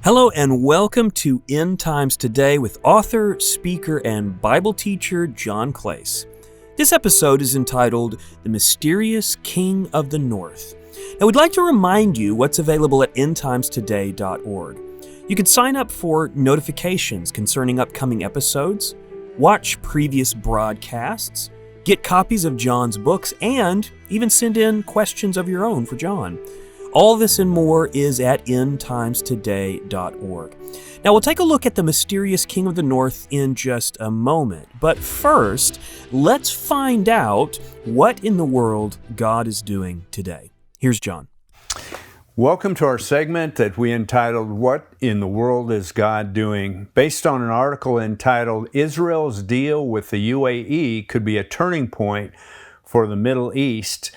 Hello and welcome to End Times Today with author, speaker, and Bible teacher John Claeys. This episode is entitled The Mysterious King of the North. Now we'd like to remind you what's available at endtimestoday.org. You can sign up for notifications concerning upcoming episodes, watch previous broadcasts, get copies of John's books, and even send in questions of your own for John. All this and more is at endtimestoday.org. Now we'll take a look at the mysterious King of the North in just a moment. But first, let's find out what in the world God is doing today. Here's John. Welcome to our segment that we entitled, What in the World is God Doing? Based on an article entitled, Israel's Deal with the UAE Could Be a Turning Point for the Middle East,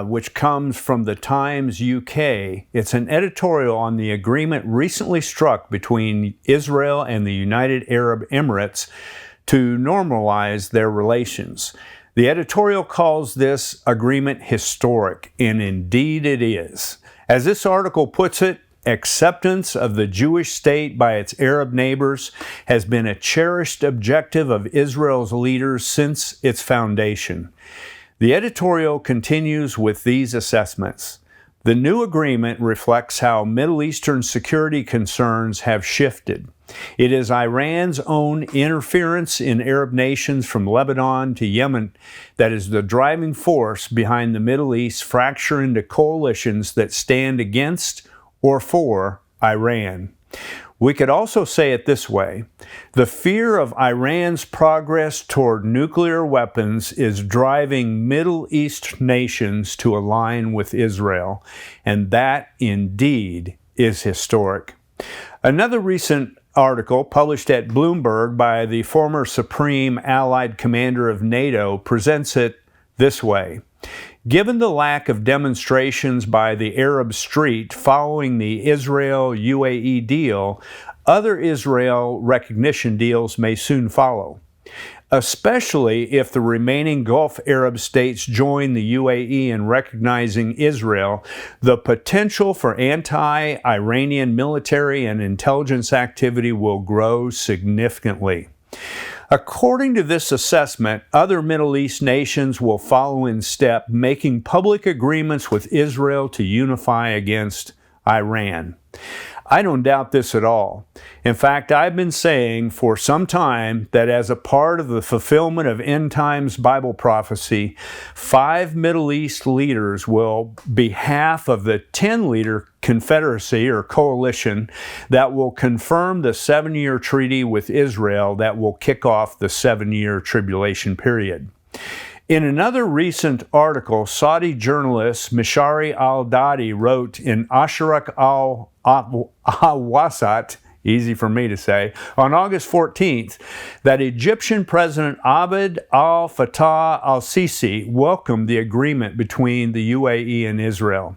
which comes from the Times UK. It's an editorial on the agreement recently struck between Israel and the United Arab Emirates to normalize their relations. The editorial calls this agreement historic, and indeed it is. As this article puts it, acceptance of the Jewish state by its Arab neighbors has been a cherished objective of Israel's leaders since its foundation. The editorial continues with these assessments. The new agreement reflects how Middle Eastern security concerns have shifted. It is Iran's own interference in Arab nations from Lebanon to Yemen that is the driving force behind the Middle East fracture into coalitions that stand against or for Iran. We could also say it this way: the fear of Iran's progress toward nuclear weapons is driving Middle East nations to align with Israel, and that indeed is historic. Another recent article published at Bloomberg by the former Supreme Allied Commander of NATO presents it this way. Given the lack of demonstrations by the Arab street following the Israel-UAE deal, other Israel recognition deals may soon follow, especially if the remaining Gulf Arab states join the UAE in recognizing Israel. The potential for anti-Iranian military and intelligence activity will grow significantly. According to this assessment, other Middle East nations will follow in step, making public agreements with Israel to unify against Iran. I don't doubt this at all. In fact, I've been saying for some time that as a part of the fulfillment of end times Bible prophecy, 5 Middle East leaders will be half of the 10-leader confederacy or coalition that will confirm the 7-year treaty with Israel that will kick off the 7-year tribulation period. In another recent article, Saudi journalist Mishari al-Dadi wrote in Asharak al-Wasat, easy for me to say, on August 14th, that Egyptian President Abd al-Fattah al-Sisi welcomed the agreement between the UAE and Israel.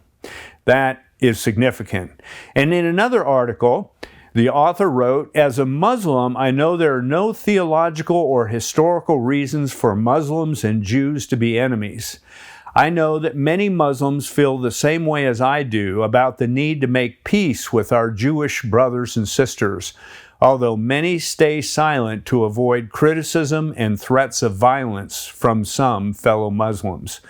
That is significant. And in another article, the author wrote, as a Muslim, I know there are no theological or historical reasons for Muslims and Jews to be enemies. I know that many Muslims feel the same way as I do about the need to make peace with our Jewish brothers and sisters, although many stay silent to avoid criticism and threats of violence from some fellow Muslims.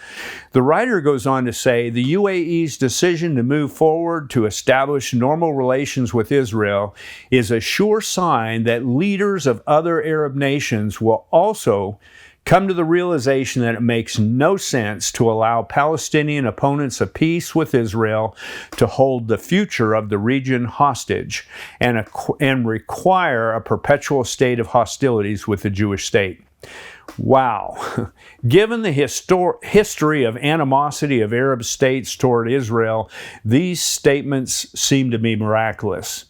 The writer goes on to say, the UAE's decision to move forward to establish normal relations with Israel is a sure sign that leaders of other Arab nations will also come to the realization that it makes no sense to allow Palestinian opponents of peace with Israel to hold the future of the region hostage and require a perpetual state of hostilities with the Jewish state. Wow. Given the history of animosity of Arab states toward Israel, these statements seem to be miraculous.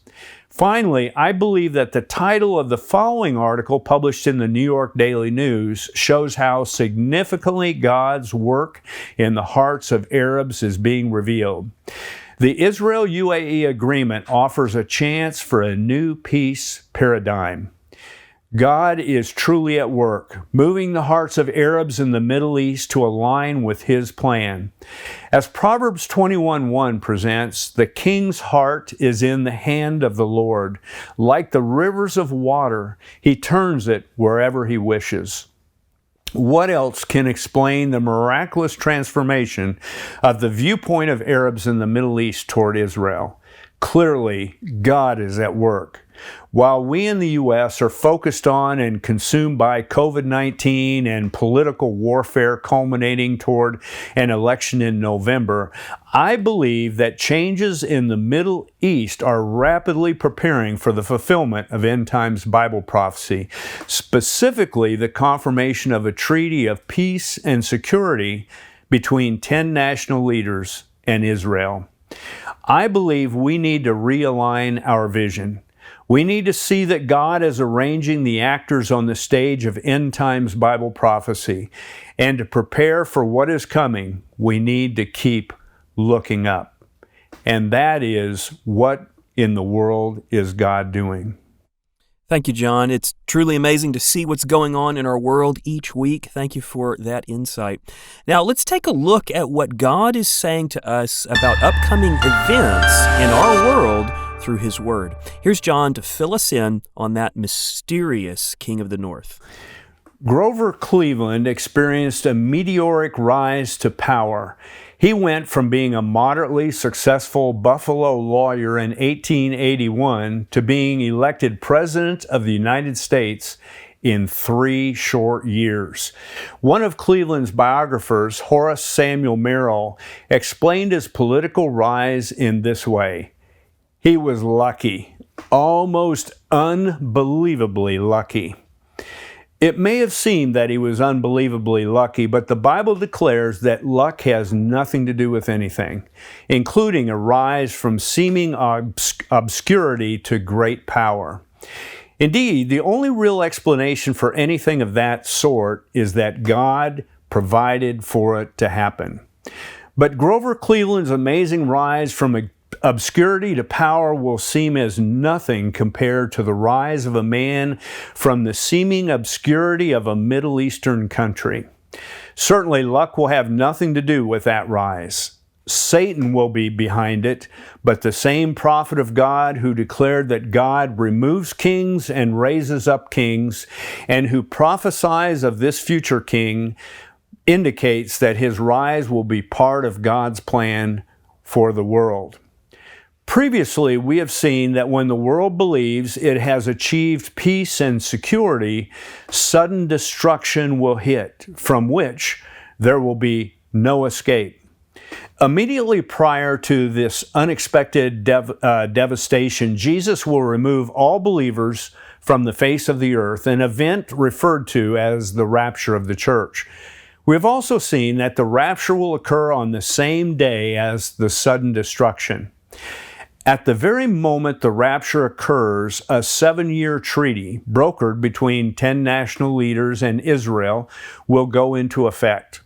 Finally, I believe that the title of the following article published in the New York Daily News shows how significantly God's work in the hearts of Arabs is being revealed. The Israel-UAE agreement offers a chance for a new peace paradigm. God is truly at work, moving the hearts of Arabs in the Middle East to align with His plan. As Proverbs 21:1 presents, the king's heart is in the hand of the Lord. Like the rivers of water, He turns it wherever He wishes. What else can explain the miraculous transformation of the viewpoint of Arabs in the Middle East toward Israel? Clearly, God is at work. While we in the U.S. are focused on and consumed by COVID-19 and political warfare culminating toward an election in November, I believe that changes in the Middle East are rapidly preparing for the fulfillment of end times Bible prophecy, specifically the confirmation of a treaty of peace and security between 10 national leaders and Israel. I believe we need to realign our vision. We need to see that God is arranging the actors on the stage of end times Bible prophecy. And to prepare for what is coming, we need to keep looking up. And that is, what in the world is God doing? Thank you, John. It's truly amazing to see what's going on in our world each week. Thank you for that insight. Now, let's take a look at what God is saying to us about upcoming events in our world through His Word. Here's John to fill us in on that mysterious King of the North. Grover Cleveland experienced a meteoric rise to power. He went from being a moderately successful Buffalo lawyer in 1881 to being elected President of the United States in 3 short years. One of Cleveland's biographers, Horace Samuel Merrill, explained his political rise in this way. He was lucky, almost unbelievably lucky. It may have seemed that he was unbelievably lucky, but the Bible declares that luck has nothing to do with anything, including a rise from seeming obscurity to great power. Indeed, the only real explanation for anything of that sort is that God provided for it to happen. But Grover Cleveland's amazing rise from obscurity to power will seem as nothing compared to the rise of a man from the seeming obscurity of a Middle Eastern country. Certainly, luck will have nothing to do with that rise. Satan will be behind it, but the same prophet of God who declared that God removes kings and raises up kings, and who prophesies of this future king, indicates that his rise will be part of God's plan for the world. Previously, we have seen that when the world believes it has achieved peace and security, sudden destruction will hit, from which there will be no escape. Immediately prior to this unexpected devastation, Jesus will remove all believers from the face of the earth, an event referred to as the rapture of the church. We have also seen that the rapture will occur on the same day as the sudden destruction. At the very moment the rapture occurs, a 7-year treaty brokered between 10 national leaders and Israel will go into effect.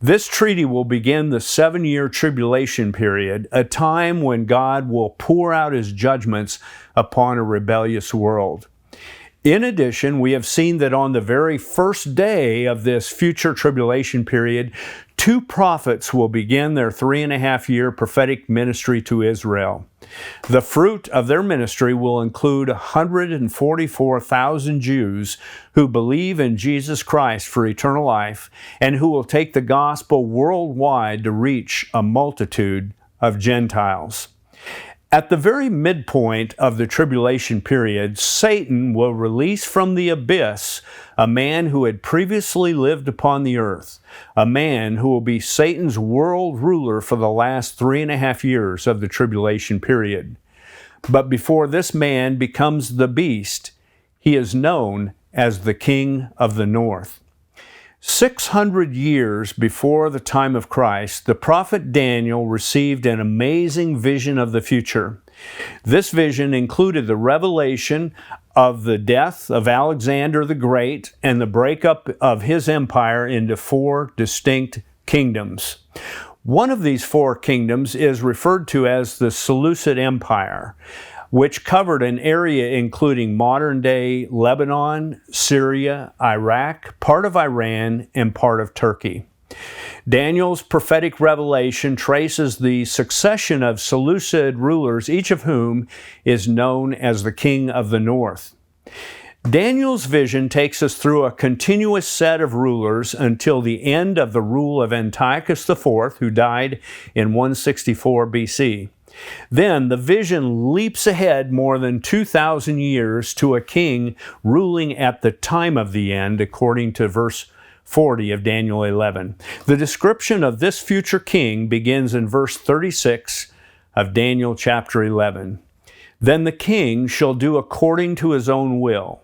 This treaty will begin the 7-year tribulation period, a time when God will pour out His judgments upon a rebellious world. In addition, we have seen that on the very first day of this future tribulation period, 2 prophets will begin their 3.5-year prophetic ministry to Israel. The fruit of their ministry will include 144,000 Jews who believe in Jesus Christ for eternal life and who will take the gospel worldwide to reach a multitude of Gentiles. At the very midpoint of the tribulation period, Satan will release from the abyss a man who had previously lived upon the earth, a man who will be Satan's world ruler for the last 3.5 years of the tribulation period. But before this man becomes the beast, he is known as the King of the North. 600 years before the time of Christ, the prophet Daniel received an amazing vision of the future. This vision included the revelation of the death of Alexander the Great and the breakup of his empire into 4 distinct kingdoms. One of these 4 kingdoms is referred to as the Seleucid Empire. which covered an area including modern-day Lebanon, Syria, Iraq, part of Iran, and part of Turkey. Daniel's prophetic revelation traces the succession of Seleucid rulers, each of whom is known as the King of the North. Daniel's vision takes us through a continuous set of rulers until the end of the rule of Antiochus IV, who died in 164 BC. Then the vision leaps ahead more than 2,000 years to a king ruling at the time of the end, according to verse 40 of Daniel 11. The description of this future king begins in verse 36 of Daniel chapter 11. Then the king shall do according to his own will.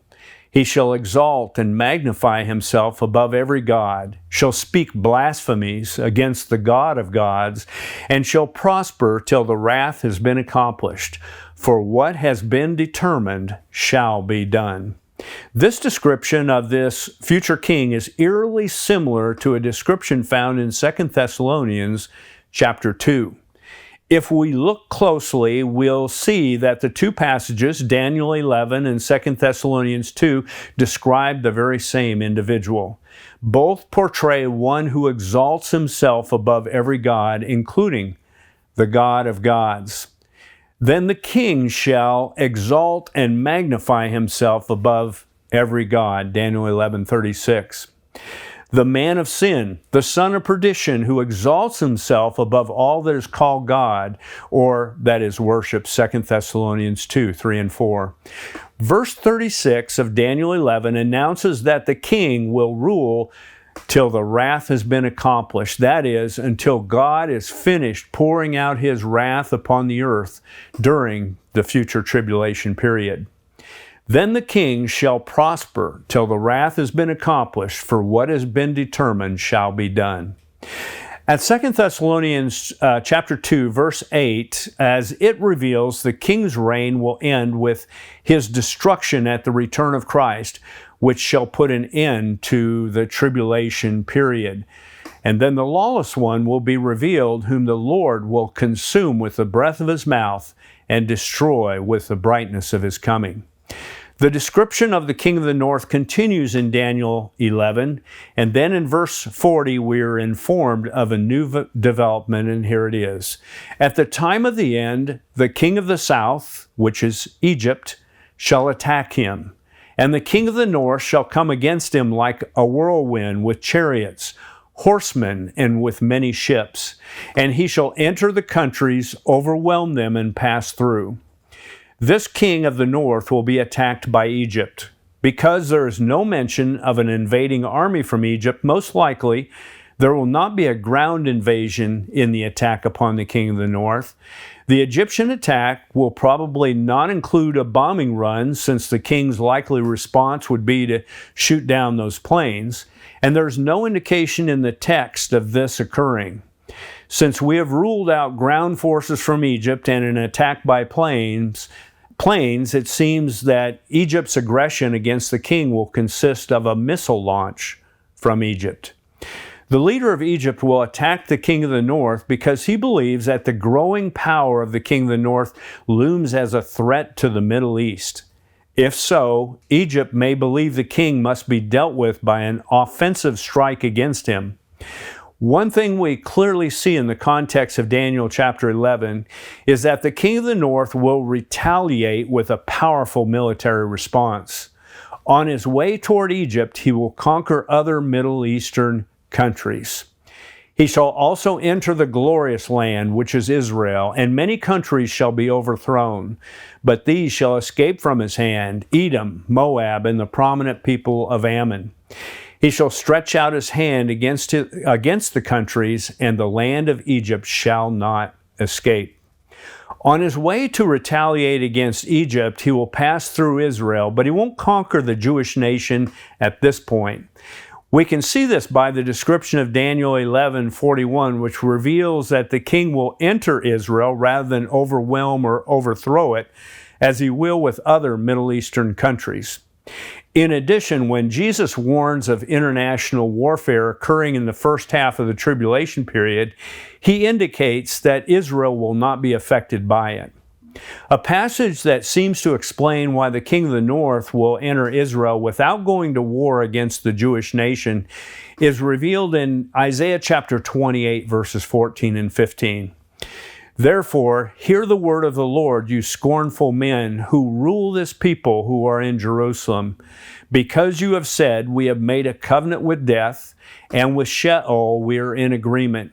He shall exalt and magnify himself above every god, shall speak blasphemies against the God of gods, and shall prosper till the wrath has been accomplished. For what has been determined shall be done. This description of this future king is eerily similar to a description found in 2 Thessalonians chapter 2. If we look closely, we'll see that the two passages, Daniel 11 and 2 Thessalonians 2, describe the very same individual. Both portray one who exalts himself above every god, including the God of gods. Then the king shall exalt and magnify himself above every god, Daniel 11:36. The man of sin, the son of perdition, who exalts himself above all that is called God, or that is worship, 2 Thessalonians 2, 3 and 4. Verse 36 of Daniel 11 announces that the king will rule till the wrath has been accomplished. That is, until God is finished pouring out his wrath upon the earth during the future tribulation period. Then the king shall prosper till the wrath has been accomplished, for what has been determined shall be done. At 2 Thessalonians chapter 2, verse 8, as it reveals, the king's reign will end with his destruction at the return of Christ, which shall put an end to the tribulation period. And then the lawless one will be revealed, whom the Lord will consume with the breath of his mouth and destroy with the brightness of his coming. The description of the king of the north continues in Daniel 11, and then in verse 40 we are informed of a new development, and here it is. At the time of the end, the king of the south, which is Egypt, shall attack him, and the king of the north shall come against him like a whirlwind with chariots, horsemen, and with many ships, and he shall enter the countries, overwhelm them, and pass through. This king of the north will be attacked by Egypt. Because there is no mention of an invading army from Egypt, most likely there will not be a ground invasion in the attack upon the king of the north. The Egyptian attack will probably not include a bombing run, since the king's likely response would be to shoot down those planes, and there's no indication in the text of this occurring. Since we have ruled out ground forces from Egypt and an attack by planes, it seems that Egypt's aggression against the king will consist of a missile launch from Egypt. The leader of Egypt will attack the king of the north because he believes that the growing power of the king of the north looms as a threat to the Middle East. If so, Egypt may believe the king must be dealt with by an offensive strike against him. One thing we clearly see in the context of Daniel chapter 11 is that the king of the north will retaliate with a powerful military response. On his way toward Egypt, he will conquer other Middle Eastern countries. He shall also enter the glorious land, which is Israel, and many countries shall be overthrown. But these shall escape from his hand, Edom, Moab, and the prominent people of Ammon. He shall stretch out his hand against the countries, and the land of Egypt shall not escape. On his way to retaliate against Egypt, he will pass through Israel, but he won't conquer the Jewish nation at this point. We can see this by the description of Daniel 11:41, which reveals that the king will enter Israel rather than overwhelm or overthrow it, as he will with other Middle Eastern countries. In addition, when Jesus warns of international warfare occurring in the first half of the tribulation period, he indicates that Israel will not be affected by it. A passage that seems to explain why the king of the north will enter Israel without going to war against the Jewish nation is revealed in Isaiah chapter 28, verses 14 and 15. Therefore, hear the word of the Lord, you scornful men who rule this people who are in Jerusalem. Because you have said, we have made a covenant with death, and with Sheol we are in agreement.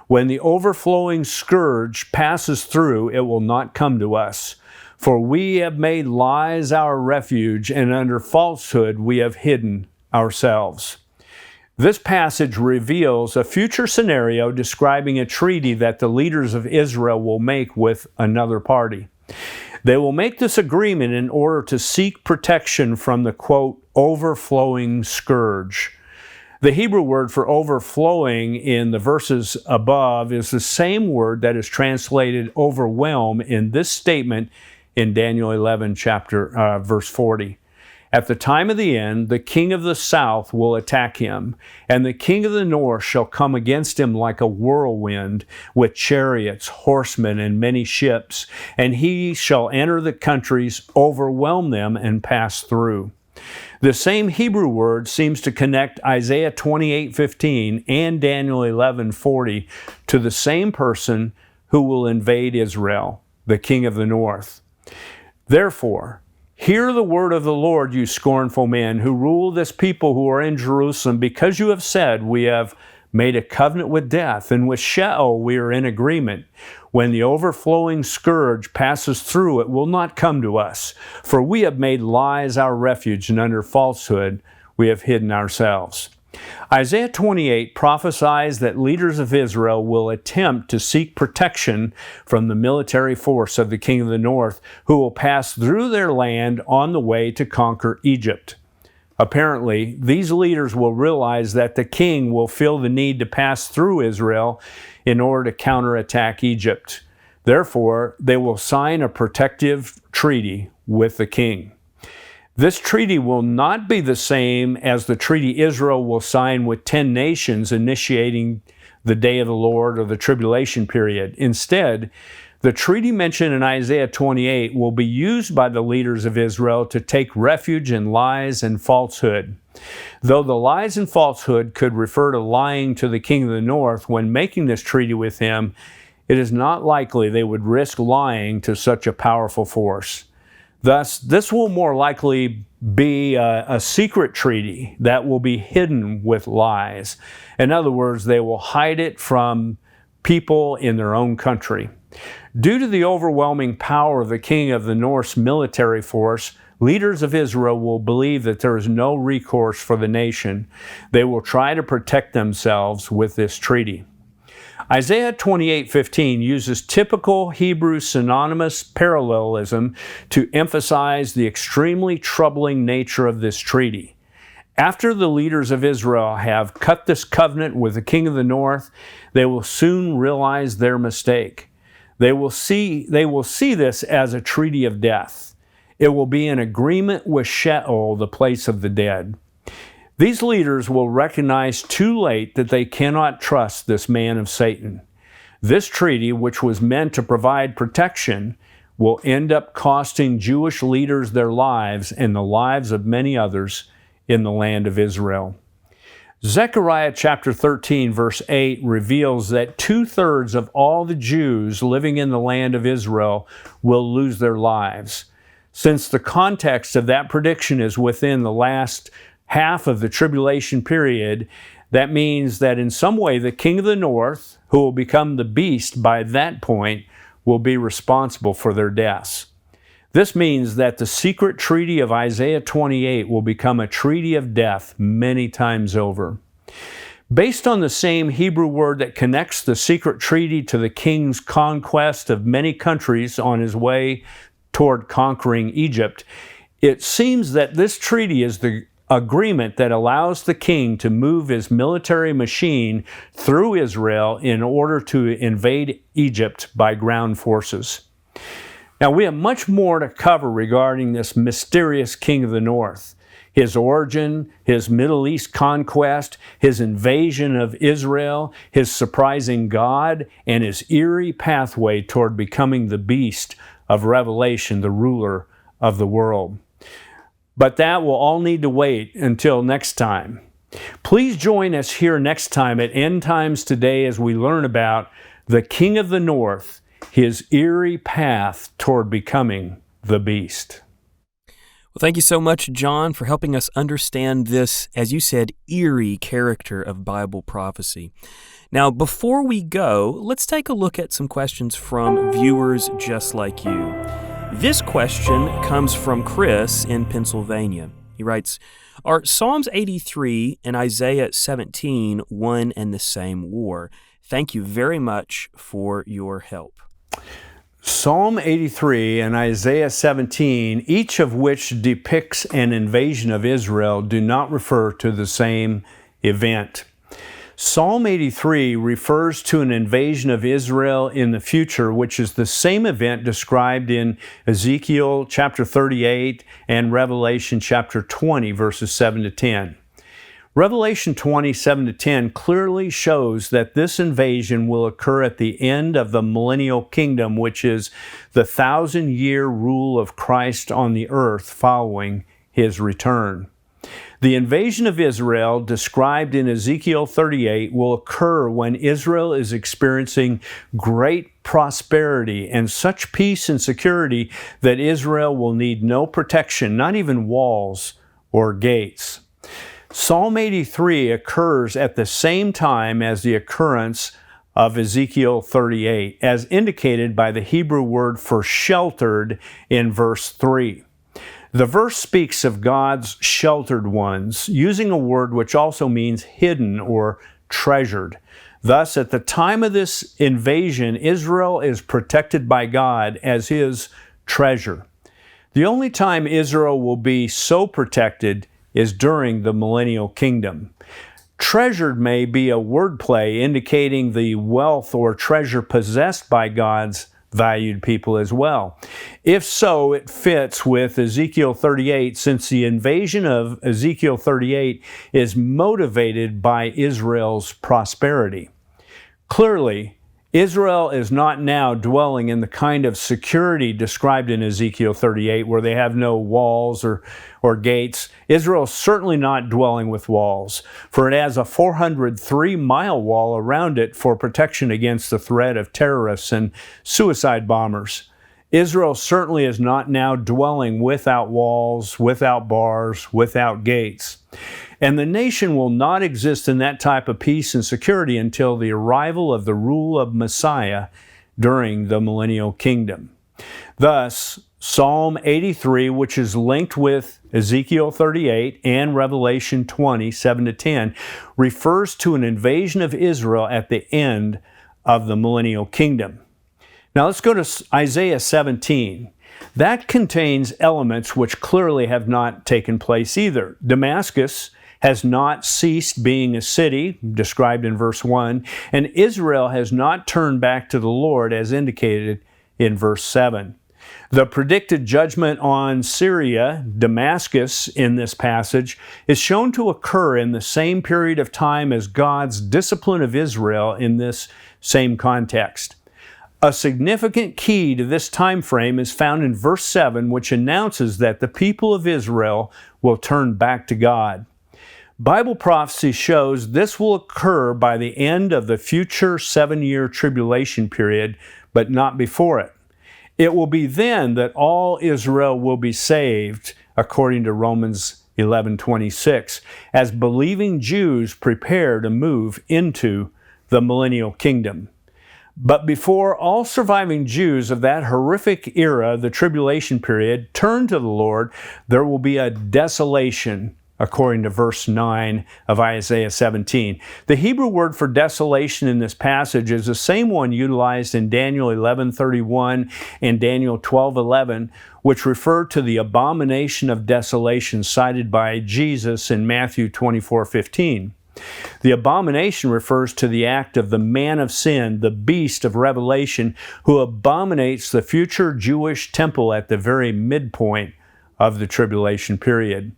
When the overflowing scourge passes through, it will not come to us. For we have made lies our refuge, and under falsehood we have hidden ourselves. This passage reveals a future scenario describing a treaty that the leaders of Israel will make with another party. They will make this agreement in order to seek protection from the, quote, overflowing scourge. The Hebrew word for overflowing in the verses above is the same word that is translated overwhelm in this statement in Daniel 11, verse 40. At the time of the end, the king of the south will attack him, and the king of the north shall come against him like a whirlwind, with chariots, horsemen, and many ships, and he shall enter the countries, overwhelm them, and pass through. The same Hebrew word seems to connect Isaiah 28:15 and Daniel 11:40 to the same person who will invade Israel, the king of the north. Therefore, hear the word of the Lord, you scornful men who rule this people who are in Jerusalem, because you have said, we have made a covenant with death, and with Sheol we are in agreement. When the overflowing scourge passes through, it will not come to us. For we have made lies our refuge, and under falsehood we have hidden ourselves. Isaiah 28 prophesies that leaders of Israel will attempt to seek protection from the military force of the king of the north, who will pass through their land on the way to conquer Egypt. Apparently, these leaders will realize that the king will feel the need to pass through Israel in order to counterattack Egypt. Therefore, they will sign a protective treaty with the king. This treaty will not be the same as the treaty Israel will sign with 10 nations initiating the day of the Lord or the tribulation period. Instead, the treaty mentioned in Isaiah 28 will be used by the leaders of Israel to take refuge in lies and falsehood. Though the lies and falsehood could refer to lying to the king of the north when making this treaty with him, it is not likely they would risk lying to such a powerful force. Thus, this will more likely be a secret treaty that will be hidden with lies. In other words, they will hide it from people in their own country. Due to the overwhelming power of the king of the north's military force, leaders of Israel will believe that there is no recourse for the nation. They will try to protect themselves with this treaty. Isaiah 28:15 uses typical Hebrew synonymous parallelism to emphasize the extremely troubling nature of this treaty. After the leaders of Israel have cut this covenant with the king of the north, they will soon realize their mistake. They will see this as a treaty of death. It will be an agreement with Sheol, the place of the dead. These leaders will recognize too late that they cannot trust this man of Satan. This treaty, which was meant to provide protection, will end up costing Jewish leaders their lives and the lives of many others in the land of Israel. Zechariah chapter 13, verse 8 reveals that 2/3 of all the Jews living in the land of Israel will lose their lives. Since the context of that prediction is within the last half of the tribulation period, that means that in some way the king of the north, who will become the beast by that point, will be responsible for their deaths. This means that the secret treaty of Isaiah 28 will become a treaty of death many times over. Based on the same Hebrew word that connects the secret treaty to the king's conquest of many countries on his way toward conquering Egypt, it seems that this treaty is the agreement that allows the king to move his military machine through Israel in order to invade Egypt by ground forces. Now, we have much more to cover regarding this mysterious king of the north. his origin, his Middle East conquest, his invasion of Israel, his surprising God, and his eerie pathway toward becoming the beast of Revelation, the ruler of the world. But that will all need to wait until next time. Please join us here next time at End Times Today as we learn about the King of the North, his eerie path toward becoming the beast. Well, thank you so much, John, for helping us understand this, as you said, eerie character of Bible prophecy. Now, before we go, let's take a look at some questions from viewers just like you. This question comes from Chris in Pennsylvania. He writes, "Are Psalms 83 and Isaiah 17 one and the same war? Thank you very much for your help." Psalm 83 and Isaiah 17, each of which depicts an invasion of Israel, do not refer to the same event. Psalm 83 refers to an invasion of Israel in the future, which is the same event described in Ezekiel chapter 38 and Revelation chapter 20, verses 7 to 10. Revelation 27 to 10 clearly shows that this invasion will occur at the end of the millennial kingdom, which is the 1,000-year rule of Christ on the earth following his return. The invasion of Israel, described in Ezekiel 38, will occur when Israel is experiencing great prosperity and such peace and security that Israel will need no protection, not even walls or gates. Psalm 83 occurs at the same time as the occurrence of Ezekiel 38, as indicated by the Hebrew word for sheltered in verse 3. The verse speaks of God's sheltered ones, using a word which also means hidden or treasured. Thus, at the time of this invasion, Israel is protected by God as his treasure. The only time Israel will be so protected is during the millennial kingdom. Treasured may be a wordplay indicating the wealth or treasure possessed by God's valued people as well. If so, it fits with Ezekiel 38, since the invasion of Ezekiel 38 is motivated by Israel's prosperity. Clearly, Israel is not now dwelling in the kind of security described in Ezekiel 38, where they have no walls or gates. Israel is certainly not dwelling with walls, for it has a 403-mile wall around it for protection against the threat of terrorists and suicide bombers. Israel certainly is not now dwelling without walls, without bars, without gates. And the nation will not exist in that type of peace and security until the arrival of the rule of Messiah during the millennial kingdom. Thus, Psalm 83, which is linked with Ezekiel 38 and Revelation 20, 7 to 10, refers to an invasion of Israel at the end of the millennial kingdom. Now let's go to Isaiah 17. That contains elements which clearly have not taken place either. Damascus has not ceased being a city, described in verse 1, and Israel has not turned back to the Lord, as indicated in verse 7. The predicted judgment on Syria, Damascus, in this passage, is shown to occur in the same period of time as God's discipline of Israel in this same context. A significant key to this time frame is found in verse 7, which announces that the people of Israel will turn back to God. Bible prophecy shows this will occur by the end of the future 7-year tribulation period, but not before it. It will be then that all Israel will be saved, according to Romans 11:26, as believing Jews prepare to move into the millennial kingdom. But before all surviving Jews of that horrific era, the tribulation period, turn to the Lord, there will be a desolation, according to verse 9 of Isaiah 17. The Hebrew word for desolation in this passage is the same one utilized in Daniel 11:31 and Daniel 12:11, which refer to the abomination of desolation cited by Jesus in Matthew 24:15. The abomination refers to the act of the man of sin, the beast of Revelation, who abominates the future Jewish temple at the very midpoint of the tribulation period.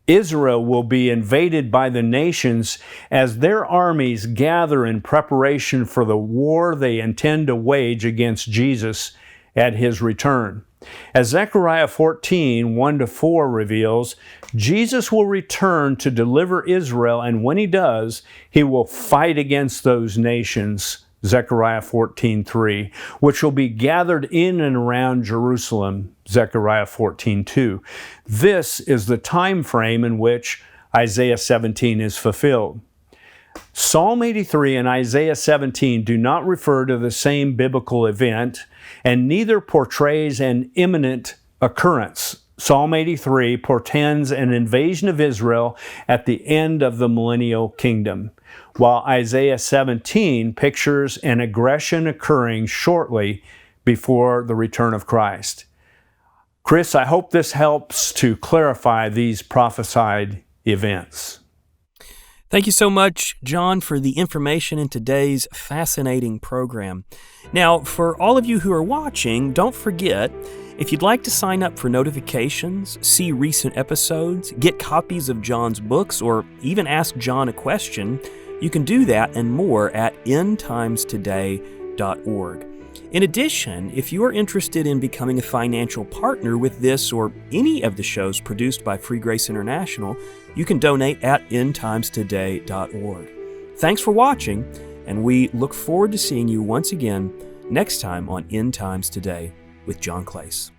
Israel will be invaded by the nations as their armies gather in preparation for the war they intend to wage against Jesus at his return. As Zechariah 14, 1-4 reveals, Jesus will return to deliver Israel, and when he does, he will fight against those nations, Zechariah 14:3, which will be gathered in and around Jerusalem, Zechariah 14:2. This is the time frame in which Isaiah 17 is fulfilled. Psalm 83 and Isaiah 17 do not refer to the same biblical event, and neither portrays an imminent occurrence. Psalm 83 portends an invasion of Israel at the end of the millennial kingdom, while Isaiah 17 pictures an aggression occurring shortly before the return of Christ. Chris, I hope this helps to clarify these prophesied events. Thank you so much, John, for the information in today's fascinating program. Now, for all of you who are watching, don't forget, if you'd like to sign up for notifications, see recent episodes, get copies of John's books, or even ask John a question, you can do that and more at endtimestoday.org. In addition, if you are interested in becoming a financial partner with this or any of the shows produced by Free Grace International, you can donate at endtimestoday.org. Thanks for watching, and we look forward to seeing you once again next time on End Times Today with John Claeys.